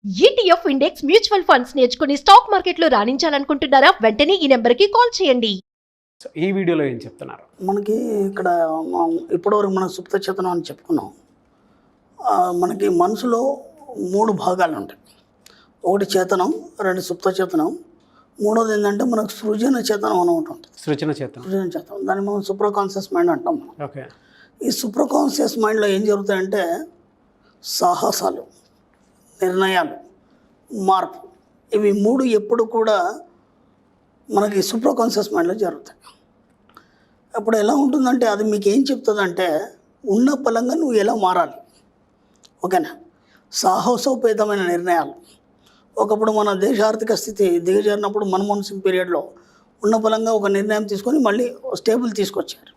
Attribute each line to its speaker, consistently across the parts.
Speaker 1: ETF index mutual funds నేర్చుకుని stock మార్కెట్లో రాణించాలనుకుంటున్నారా? వెంటనే ఈ నెంబర్కి కాల్ చేయండి.
Speaker 2: సో ఈ వీడియోలో ఏం చెప్తున్నారు?
Speaker 3: మనకి ఇక్కడ ఇప్పటివరకు మనం సుప్త చేతనం అని చెప్పుకున్నాం. మనకి మనసులో 3 భాగాలు ఉంటాయి. ఒకటి చేతనం, 2 సుప్త చేతనం, మూడోది ఏంటంటే మనకు సృజన చేతనం అని ఒకటి ఉంటుంది.
Speaker 2: సృజన చేతనం.
Speaker 3: సృజన చేతనం దాన్ని మనం సూపర్ కాన్షియస్ మైండ్ అంటాం మనం.
Speaker 2: ఓకే.
Speaker 3: ఈ సూపర్ కాన్షియస్ మైండ్లో ఏం జరుగుతాయంటే సాహసాలు, నిర్ణయాలు, మార్పు, ఇవి 3 ఎప్పుడు కూడా మనకి సూపర్ కాన్షియస్ మైండ్లో జరుగుతాయి. అప్పుడు ఎలా ఉంటుందంటే అది మీకు ఏం చెప్తుందంటే ఉన్న పలంగా నువ్వు ఎలా మారాలి. ఓకేనా? సాహసోపేతమైన నిర్ణయాలు. ఒకప్పుడు మన దేశ ఆర్థిక స్థితి దిగజారినప్పుడు మన్మోహన్ సింగ్ పీరియడ్లో ఉన్న పలంగా ఒక నిర్ణయం తీసుకొని మళ్ళీ స్టేబుల్ తీసుకొచ్చారు.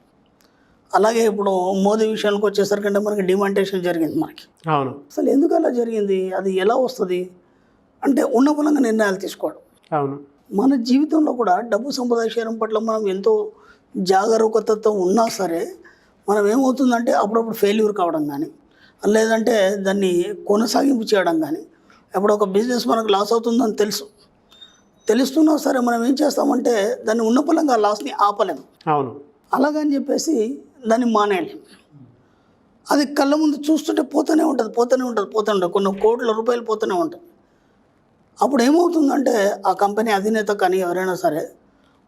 Speaker 3: అలాగే ఇప్పుడు మోదీ విషయానికి వచ్చేసరికంటే మనకి డిమాంటేషన్ జరిగింది మనకి.
Speaker 2: అవును.
Speaker 3: అసలు ఎందుకు అలా జరిగింది? అది ఎలా వస్తుంది అంటే ఉన్న పలంగా నిర్ణయాలు తీసుకోవడం.
Speaker 2: అవును.
Speaker 3: మన జీవితంలో కూడా డబ్బు సంపాదించడం పట్ల మనం ఎంతో జాగరూకతతో ఉన్నా సరే మనం ఏమవుతుందంటే అప్పుడప్పుడు ఫెయిల్యూర్ కావడం కానీ, లేదంటే దాన్ని కొనసాగింపు చేయడం కానీ, అప్పుడు ఒక బిజినెస్ మనకు లాస్ అవుతుందని తెలుస్తున్నా సరే మనం ఏం చేస్తామంటే దాన్ని ఉన్న పలంగా ఆ లాస్ని ఆపలేము.
Speaker 2: అవును.
Speaker 3: అలాగని చెప్పేసి దాన్ని మానేయలేము. అది కళ్ళ ముందు చూస్తుంటే పోతూనే ఉంటుంది. కొన్ని కోట్ల రూపాయలు పోతూనే ఉంటుంది. అప్పుడు ఏమవుతుందంటే ఆ కంపెనీ అధినేత కానీ ఎవరైనా సరే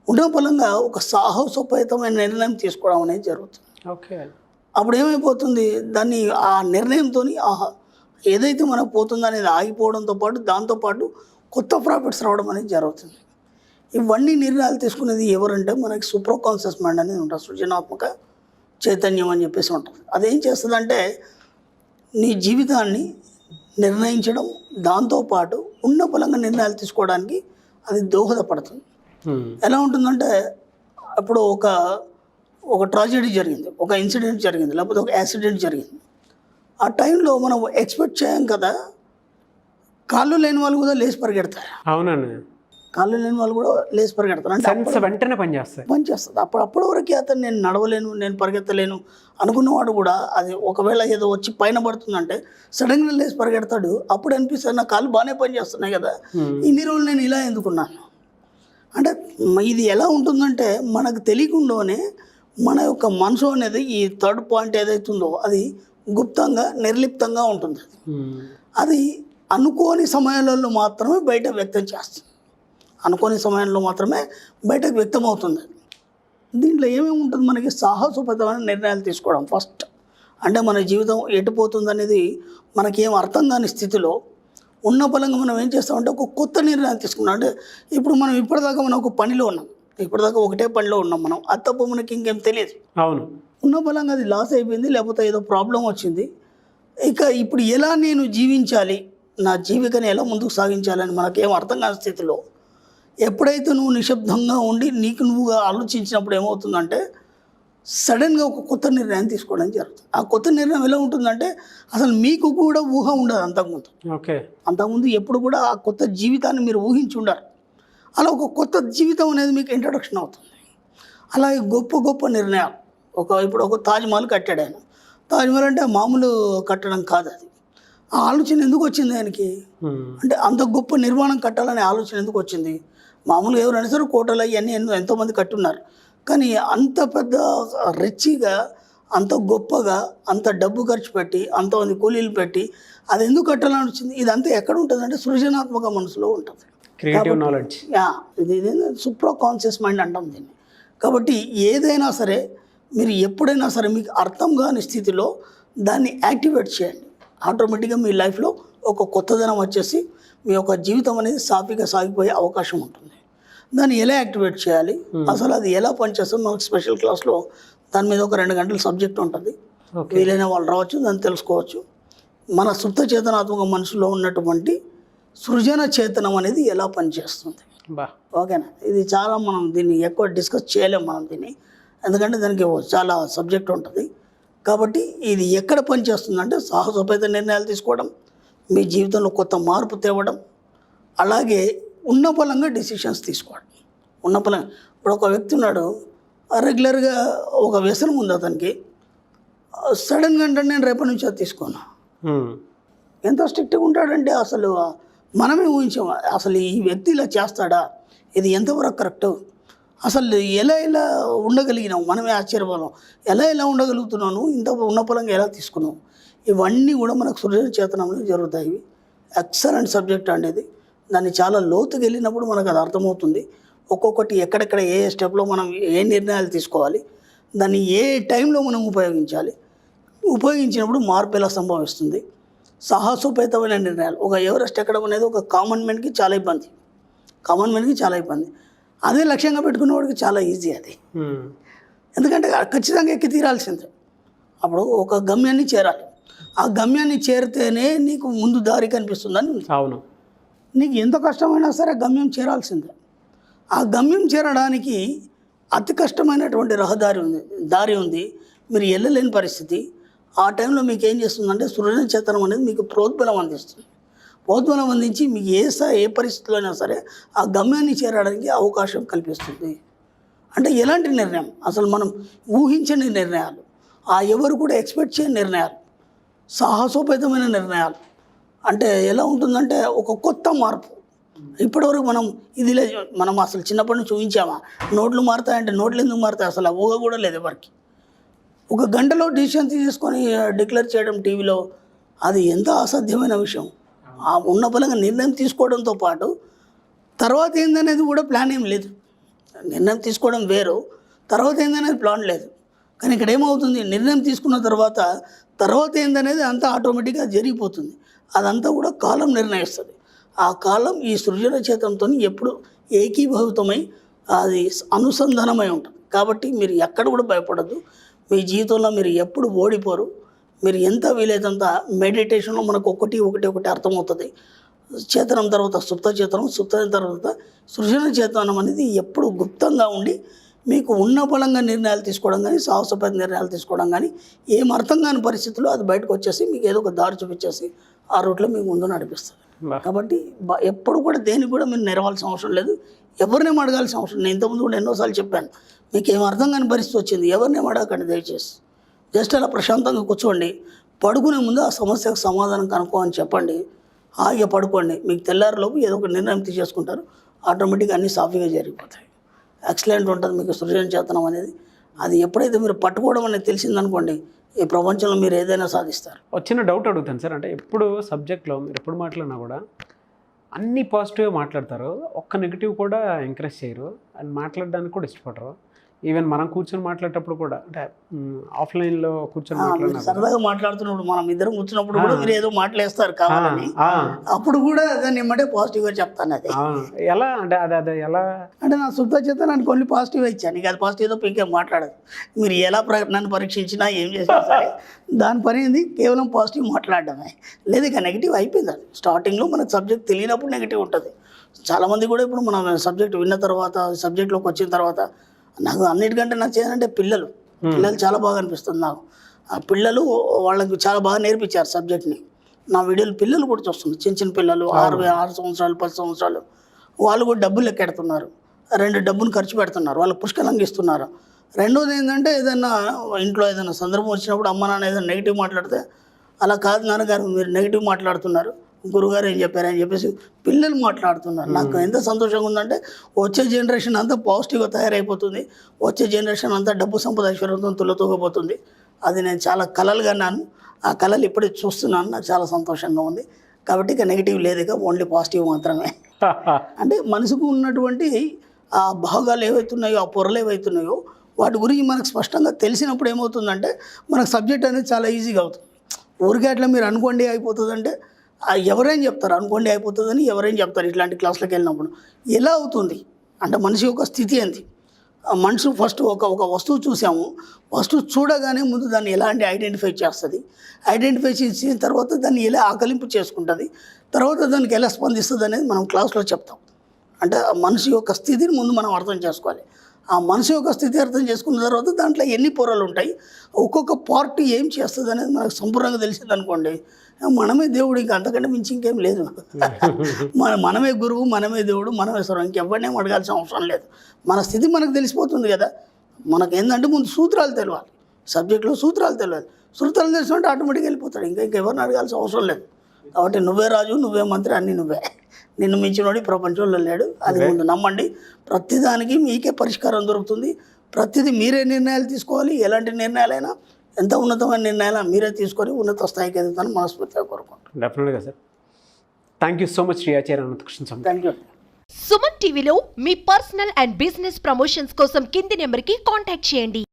Speaker 3: ఉన్న పలంగా ఒక సాహసోపేతమైన నిర్ణయం తీసుకోవడం అనేది జరుగుతుంది.
Speaker 2: ఓకే.
Speaker 3: అప్పుడు ఏమైపోతుంది, దాన్ని ఆ నిర్ణయంతో ఏదైతే మనకు పోతుందో అనేది ఆగిపోవడంతో పాటు దాంతోపాటు కొత్త ప్రాఫిట్స్ రావడం అనేది జరుగుతుంది. ఇవన్నీ నిర్ణయాలు తీసుకునేది ఎవరంటే మనకి సూపర్ కాన్షియస్ మైండ్ అనేది ఉంటుంది. సృజనాత్మక చైతన్యం అని చెప్పేసి ఉంటుంది. అదేం చేస్తుందంటే నీ జీవితాన్ని నిర్ణయించడం, దాంతోపాటు ఉన్న పలంగా నిర్ణయాలు తీసుకోవడానికి అది దోహదపడుతుంది. ఎలా ఉంటుందంటే ఇప్పుడు ఒక ట్రాజెడీ జరిగింది, ఒక ఇన్సిడెంట్ జరిగింది, లేకపోతే ఒక యాక్సిడెంట్ జరిగింది. ఆ టైంలో మనం ఎక్స్పెక్ట్ చేయం కదా, కాళ్ళు లేని వాళ్ళు కూడా లేచి పరిగెడతారు.
Speaker 2: అవునండి.
Speaker 3: కాళ్ళు లేని వాళ్ళు కూడా లేచి పరిగెడతారు. అంటే
Speaker 2: వెంటనే పనిచేస్తుంది.
Speaker 3: అప్పటి వరకు అతను నేను నడవలేను, నేను పరిగెత్తలేను అనుకున్నవాడు కూడా అది ఒకవేళ ఏదో వచ్చి పైన పడుతుందంటే సడన్గా లేచి పరిగెడతాడు. అప్పుడు అనిపిస్తుంది నా కాళ్ళు బాగానే పనిచేస్తున్నాయి కదా, ఇన్ని రోజులు నేను ఇలా ఎందుకున్నాను. అంటే ఇది ఎలా ఉంటుందంటే మనకు తెలియకుండానే మన యొక్క మనసు అనేది ఈ థర్డ్ పాయింట్ ఏదైతుందో అది గుప్తంగా నిర్లిప్తంగా ఉంటుంది. అది అనుకోని సమయాలలో మాత్రమే బయట వ్యక్తం చేస్తుంది. అనుకోని సమయంలో మాత్రమే బయటకు వ్యక్తం అవుతుంది. దీంట్లో ఏమేమి ఉంటుంది, మనకి సాహసోపేతమైన నిర్ణయాలు తీసుకోవడం ఫస్ట్. అంటే మన జీవితం ఎటుపోతుందనేది మనకేం అర్థం కాని స్థితిలో ఉన్న పలంగా మనం ఏం చేస్తామంటే ఒక కొత్త నిర్ణయాలు తీసుకున్నాం. అంటే ఇప్పుడు మనం ఇప్పటిదాకా మనం ఒక పనిలో ఉన్నాం, ఇప్పటిదాకా ఒకటే పనిలో ఉన్నాం మనం, అది తప్ప మనకి ఇంకేం తెలియదు.
Speaker 2: అవును.
Speaker 3: ఉన్న పలంగా అది లాస్ అయిపోయింది, లేకపోతే ఏదో ప్రాబ్లం వచ్చింది. ఇక ఇప్పుడు ఎలా నేను జీవించాలి, నా జీవికాన్ని ఎలా ముందుకు సాగించాలని మనకేం అర్థం కాని స్థితిలో ఎప్పుడైతే నువ్వు నిశ్శబ్దంగా ఉండి నీకు నువ్వుగా ఆలోచించినప్పుడు ఏమవుతుందంటే సడన్గా ఒక కొత్త నిర్ణయం తీసుకోవడం జరుగుతుంది. ఆ కొత్త నిర్ణయం ఎలా ఉంటుందంటే అసలు మీకు కూడా ఊహ ఉండదు అంతకుముందు.
Speaker 2: ఓకే.
Speaker 3: అంతకుముందు ఎప్పుడు కూడా ఆ కొత్త జీవితాన్ని మీరు ఊహించి ఉండరు. అలా ఒక కొత్త జీవితం అనేది మీకు ఇంట్రడక్షన్ అవుతుంది. అలాగే గొప్ప గొప్ప నిర్ణయాలు, ఇప్పుడు ఒక తాజ్మహల్ కట్టాడు ఆయన. తాజ్మహల్ అంటే మామూలు కట్టడం కాదు. అది ఆ ఆలోచన ఎందుకు వచ్చింది ఆయనకి అంటే అంత గొప్ప నిర్మాణం కట్టాలనే ఆలోచన ఎందుకు వచ్చింది? మామూలుగా ఎవరైనా సరే కోటలు అవన్నీ ఎంతోమంది కట్టున్నారు, కానీ అంత పెద్ద రిచ్గా, అంత గొప్పగా, అంత డబ్బు ఖర్చు పెట్టి, అంతమంది కూలీలు పెట్టి అది ఎందుకు కట్టాలని వచ్చింది? ఇదంతా ఎక్కడ ఉంటుంది అంటే సృజనాత్మక మనసులో ఉంటుంది.
Speaker 2: Creative knowledge.
Speaker 3: ఇది సూపర్ కాన్షియస్ మైండ్ అంటాం దీన్ని. కాబట్టి ఏదైనా సరే మీరు ఎప్పుడైనా సరే మీకు అర్థం కాని స్థితిలో దాన్ని యాక్టివేట్ చేయండి. ఆటోమేటిక్గా మీ లైఫ్లో ఒక కొత్తదనం వచ్చేసి మీ యొక్క జీవితం అనేది సాఫీగా సాగిపోయే అవకాశం ఉంటుంది. దాన్ని ఎలా యాక్టివేట్ చేయాలి, అసలు అది ఎలా పనిచేస్తుంది, మనకు స్పెషల్ క్లాస్లో దాని మీద ఒక 2 గంటల సబ్జెక్ట్ ఉంటుంది. వీలైన వాళ్ళు రావచ్చు, దాన్ని తెలుసుకోవచ్చు. మన సుప్త చేతనాత్మక మనసులో ఉన్నటువంటి సృజన చేతనం అనేది ఎలా పనిచేస్తుంది. ఓకేనా? ఇది చాలా మనం దీన్ని ఎక్కువ డిస్కస్ చేయలేము మనం దీన్ని, ఎందుకంటే దానికి చాలా సబ్జెక్ట్ ఉంటుంది. కాబట్టి ఇది ఎక్కడ పనిచేస్తుందంటే సాహసోపేత నిర్ణయాలు తీసుకోవడం, మీ జీవితంలో కొత్త మార్పు తేవడం, అలాగే ఉన్న పలంగా డెసిషన్స్ తీసుకోవడం. ఉన్న పలంగా ఇప్పుడు ఒక వ్యక్తి ఉన్నాడు, రెగ్యులర్గా ఒక వ్యసనం ఉంది అతనికి, సడన్గా అంటే నేను రేపటి నుంచి అది తీసుకోను. ఎంత స్ట్రిక్ట్గా ఉంటాడంటే అసలు మనమే ఊహించాం అసలు ఈ వ్యక్తి ఇలా చేస్తాడా, ఇది ఎంతవరకు కరెక్ట్, అసలు ఎలా ఉండగలిగినావు, మనమే ఆశ్చర్యపోదాం, ఎలా ఉండగలుగుతున్నాను, ఇంత ఉన్నపలంగా ఎలా తీసుకున్నావు. ఇవన్నీ కూడా మనకు సృజన చేతనంలో జరుగుతాయి. ఎక్సలెంట్ సబ్జెక్ట్ అనేది, దాన్ని చాలా లోతుకి వెళ్ళినప్పుడు మనకు అది అర్థమవుతుంది. ఒక్కొక్కటి ఎక్కడెక్కడ ఏ స్టెప్లో మనం ఏ నిర్ణయాలు తీసుకోవాలి, దాన్ని ఏ టైంలో మనం ఉపయోగించినప్పుడు మార్పు ఎలా సంభవిస్తుంది. సాహసోపేతమైన నిర్ణయాలు, ఒక ఎవరెస్ట్ ఎక్కడం అనేది ఒక కామన్ మ్యాన్కి చాలా ఇబ్బంది. అదే లక్ష్యంగా పెట్టుకునే వాడికి చాలా ఈజీ అది. ఎందుకంటే ఖచ్చితంగా ఎక్కి తీరాల్సిందే. అప్పుడు ఒక గమ్యాన్ని చేరాలి, ఆ గమ్యాన్ని చేరితేనే నీకు ముందు దారి కనిపిస్తుందని.
Speaker 2: అవును,
Speaker 3: నీకు ఎంత కష్టమైనా సరే గమ్యం చేరాల్సిందే. ఆ గమ్యం చేరడానికి అతి కష్టమైనటువంటి దారి ఉంది, మీరు వెళ్ళలేని పరిస్థితి. ఆ టైంలో మీకు ఏం చేస్తుందంటే సృజన చేతనం అనేది మీకు ప్రోద్బలం అందిస్తుంది. ప్రోద్బలం అందించి మీకు ఏ పరిస్థితిలో అయినా సరే ఆ గమ్యాన్ని చేరడానికి అవకాశం కల్పిస్తుంది. అంటే ఎలాంటి నిర్ణయం, అసలు మనం ఊహించని నిర్ణయాలు, ఎవరు కూడా ఎక్స్పెక్ట్ చేయని నిర్ణయాలు, సాహసోపేతమైన నిర్ణయాలు. అంటే ఎలా ఉంటుందంటే ఒక కొత్త మార్పు. ఇప్పటివరకు మనం అసలు చిన్నప్పటి నుంచి ఊహించామా, నోట్లు మారుతాయంటే నోట్లు ఎందుకు మారుతాయి, అసలు ఆ ఊహ కూడా లేదు ఎవరికి. ఒక గంటలో డిసిషన్ తీసుకొని డిక్లేర్ చేయడం టీవీలో, అది ఎంత అసాధ్యమైన విషయం. ఆ ఉన్న బలంగా నిర్ణయం తీసుకోవడంతో పాటు తర్వాత ఏందనేది కూడా ప్లాన్ ఏం లేదు. నిర్ణయం తీసుకోవడం వేరు, తర్వాత ఏందనేది ప్లాన్ లేదు. కానీ ఇక్కడ ఏమవుతుంది, నిర్ణయం తీసుకున్న తర్వాత ఏందనేది అంతా ఆటోమేటిక్గా జరిగిపోతుంది. అదంతా కూడా కాలం నిర్ణయిస్తుంది. ఆ కాలం ఈ సృజన చేతంతో ఎప్పుడు ఏకీభవితమై అది అనుసంధానమై ఉంటుంది. కాబట్టి మీరు ఎక్కడ కూడా భయపడద్దు. మీ జీవితంలో మీరు ఎప్పుడు ఓడిపోరు. మీరు ఎంత వీలైతంత మెడిటేషన్లో మనకు ఒకటి అర్థమవుతుంది. చేతనం తర్వాత సుప్త చేతనం, సుప్త తర్వాత సృజన చేతనం అనేది ఎప్పుడు గుప్తంగా ఉండి మీకు ఉన్న బలంగా నిర్ణయాలు తీసుకోవడం కానీ, సాహసోపేత నిర్ణయాలు తీసుకోవడం కానీ, ఏం అర్థం కాని పరిస్థితుల్లో అది బయటకు వచ్చేసి మీకు ఏదో ఒక దారి చూపించేసి ఆ రూట్లో మీకు ముందు నడిపిస్తుంది. కాబట్టి ఎప్పుడు కూడా దేనికి కూడా మీరు నెరవాల్సిన అవసరం లేదు, ఎవరినేం అడగాల్సిన అవసరం. నేను ఇంతకుముందు కూడా ఎన్నోసార్లు చెప్పాను, మీకు ఏం అర్థం కాని పరిస్థితి వచ్చింది ఎవరినేం అడగకండి దయచేసి. జస్ట్ అలా ప్రశాంతంగా కూర్చోండి, పడుకునే ముందు ఆ సమస్యకు సమాధానం కనుక్కో అని చెప్పండి, హాయిగా పడుకోండి. మీకు తెల్లారిలోపు ఏదో ఒక నిర్ణయం తీసేసుకుంటారు, ఆటోమేటిక్గా అన్నీ సాఫీగా జరిగిపోతాయి. ఎక్సలెంట్ ఉంటుంది మీకు సృజన చేతనం అనేది. అది ఎప్పుడైతే మీరు పట్టుకోవడం అనేది తెలిసిందనుకోండి, ఈ ప్రపంచంలో మీరు ఏదైనా సాధిస్తారు.
Speaker 2: వచ్చిన డౌట్ అడుగుతాను సార్, అంటే ఎప్పుడు సబ్జెక్ట్లో మీరు ఎప్పుడు మాట్లాడినా కూడా అన్ని పాజిటివ్గా మాట్లాడతారు, ఒక్క నెగిటివ్ కూడా ఎంకరేజ్ చేయరు, అండ్ మాట్లాడడానికి కూడా ఇష్టపడరు. ఈవెన్ మనం కూర్చొని మాట్లాడేటప్పుడు కూడా, అంటే ఆఫ్లైన్లో కూర్చొని మాట్లాడినా
Speaker 3: సరదాగా మాట్లాడుతున్నప్పుడు మనం ఇద్దరం కూర్చున్నప్పుడు కూడా మీరు ఏదో మాట్లాడేస్తారు కావాలని, అప్పుడు కూడా దాన్ని ఏమంటే పాజిటివ్గా చెప్తాను. అది
Speaker 2: ఎలా అంటే అదే ఎలా
Speaker 3: అంటే నా సుప్త చేతనానికి కొన్ని పాజిటివ్ ఇచ్చాను, నీకు అది పాజిటివ్ తప్ప ఇంకేం మాట్లాడదు. మీరు ఎలా నన్ను పరీక్షించినా ఏం చేసినా సరే దాని పని ఏంది, కేవలం పాజిటివ్ మాట్లాడడమే. లేదు ఇక నెగిటివ్ అయిపోయింది. అది స్టార్టింగ్లో మనకు సబ్జెక్ట్ తెలియనప్పుడు నెగిటివ్ ఉంటుంది. చాలామంది కూడా ఇప్పుడు మనం సబ్జెక్ట్ విన్న తర్వాత, సబ్జెక్ట్లోకి వచ్చిన తర్వాత, నాకు అన్నిటికంటే నచ్చేదంటే పిల్లలు చాలా బాగా అనిపిస్తుంది నాకు. ఆ పిల్లలు వాళ్ళకి చాలా బాగా నేర్పించారు సబ్జెక్ట్ని. నా వీడియోలు పిల్లలు కూడా చూస్తున్నారు, చిన్న పిల్లలు 6 సంవత్సరాలు 10 సంవత్సరాలు, వాళ్ళు కూడా డబ్బులు లెక్కెడుతున్నారు, 2 డబ్బును ఖర్చు పెడుతున్నారు, వాళ్ళకి పుష్కలంగా ఇస్తున్నారు. రెండోది ఏంటంటే ఏదైనా ఇంట్లో ఏదైనా సందర్భం వచ్చినప్పుడు అమ్మ నాన్న ఏదైనా నెగిటివ్ మాట్లాడితే, అలా కాదు నాన్నగారు మీరు నెగిటివ్ మాట్లాడుతున్నారు, గురుగారు ఏం చెప్పారని చెప్పేసి పిల్లలు మాట్లాడుతున్నారు. నాకు ఎంత సంతోషంగా ఉందంటే వచ్చే జనరేషన్ అంతా పాజిటివ్గా తయారైపోతుంది, వచ్చే జనరేషన్ అంతా డబ్బు సంపద ఐశ్వర్యంతో తులతూగపోతుంది. అది నేను చాలా కలలుగా నాను, ఆ కళలు ఇప్పుడే చూస్తున్నాను, నాకు చాలా సంతోషంగా ఉంది. కాబట్టి ఇక నెగిటివ్ లేదు, ఇక ఓన్లీ పాజిటివ్ మాత్రమే. అంటే మనసుకు ఉన్నటువంటి ఆ భాగాలు ఏవైతున్నాయో, ఆ పొరలు ఏవైతున్నాయో వాటి గురించి మనకు స్పష్టంగా తెలిసినప్పుడు ఏమవుతుందంటే మనకు సబ్జెక్ట్ అనేది చాలా ఈజీగా అవుతుంది. ఊరికే అట్లా మీరు అనుకోండి అయిపోతుందంటే ఎవరేం చెప్తారు, అనుకోండి అయిపోతుందని ఎవరేం చెప్తారు. ఇట్లాంటి క్లాసులకు వెళ్ళినప్పుడు ఎలా అవుతుంది అంటే మనిషి యొక్క స్థితి ఏంటి, మనిషి ఫస్ట్ ఒక వస్తువు చూసాము, వస్తువు చూడగానే ముందు దాన్ని ఎలాంటి ఐడెంటిఫై చేస్తుంది, ఐడెంటిఫై చేసిన తర్వాత దాన్ని ఎలా ఆకలింపు చేసుకుంటుంది, తర్వాత దానికి ఎలా స్పందిస్తుంది అనేది మనం క్లాస్లో చెప్తాం. అంటే మనిషి యొక్క స్థితిని ముందు మనం అర్థం చేసుకోవాలి. ఆ మనిషి యొక్క స్థితి అర్థం చేసుకున్న తర్వాత దాంట్లో ఎన్ని పొరలు ఉంటాయి, ఒక్కొక్క పార్ట్ ఏం చేస్తుంది అనేది మనకు సంపూర్ణంగా తెలిసింది అనుకోండి, మనమే దేవుడు, ఇంకా అంతకంటే మించి ఇంకేం లేదు. మనమే గురువు, మనమే దేవుడు, మనమే సర్వం, ఇంకెవ్వరినేం అడగాల్సిన అవసరం లేదు. మన స్థితి మనకు తెలిసిపోతుంది కదా. మనకు ఏంటంటే ముందు సూత్రాలు తెలియాలి, సబ్జెక్ట్లో సూత్రాలు తెలియాలి. సూత్రాలు తెలిసినట్టు ఆటోమేటిక్గా వెళ్ళిపోతాడు, ఇంకెవరిని అడగాల్సిన అవసరం లేదు. కాబట్టి నువ్వే రాజు, నువ్వే మంత్రి, అన్నీ నువ్వే. నిన్ను మించినోడి ప్రపంచంలో లేడు. అది ముందు నమ్మండి. ప్రతిదానికి మీకే పరిష్కారం దొరుకుతుంది. ప్రతిదీ మీరే నిర్ణయాలు తీసుకోవాలి. ఎలాంటి నిర్ణయాలైనా, ఎంత ఉన్నతమైన నిర్ణయాలు మీరే తీసుకొని ఉన్నత స్థాయికి ఎదుగుతాను మనస్ఫూర్తిగా కోరుకుంటాను.
Speaker 2: డెఫినెట్గా sir. Thank you so much Shri Acharya Anantakrishna Swami.
Speaker 3: Thank you.
Speaker 1: Suman టీవీలో మీ పర్సనల్ అండ్ బిజినెస్ ప్రమోషన్స్ కోసం కింది నెంబర్కి కాంటాక్ట్ చేయండి.